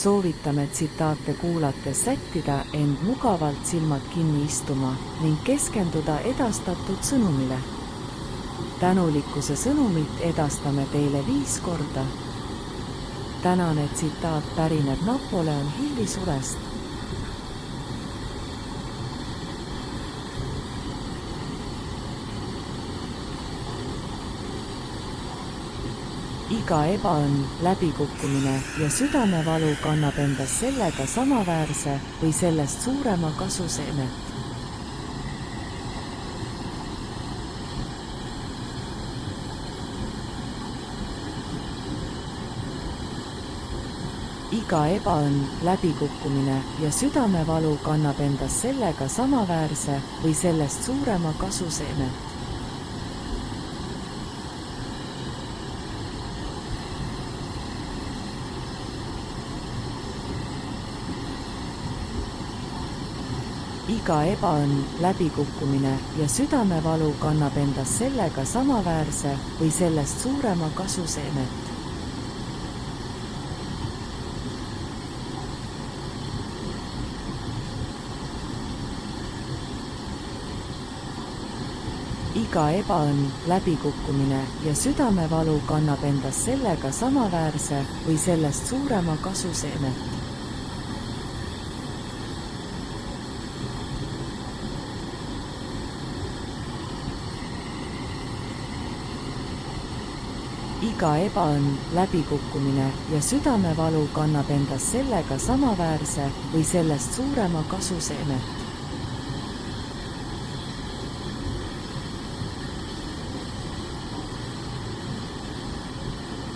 Soovitame tsitaate kuulates sättida end mugavalt silmad kinni istuma ning keskenduda edastatud sõnumile. Tänulikkuse sõnumit edastame teile 5 korda. Tänane tsitaat pärineb Napoleon Hilli surest. Iga ebaõnn, läbikukkumine ja südamevalu kannab endas sellega samaväärse või sellest suurema kasu seemet. Iga ebaõnn, läbikukkumine ja südamevalu kannab endas sellega samaväärse või sellest suurema kasu seemet. Iga ebaõnn, läbikukkumine ja südamevalu kannab endas sellega samaväärse või sellest suurema kasu seemet. Iga ebaõnn, läbikukkumine ja südamevalu kannab endas sellega samaväärse või sellest suurema kasu seemet. Iga ebaõnn, läbikukkumine ja südamevalu kannab endas sellega samaväärse või sellest suurema kasu seemet.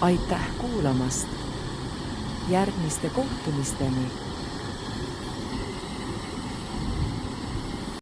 Aitäh kuulamast! Järgmiste kohtumisteni!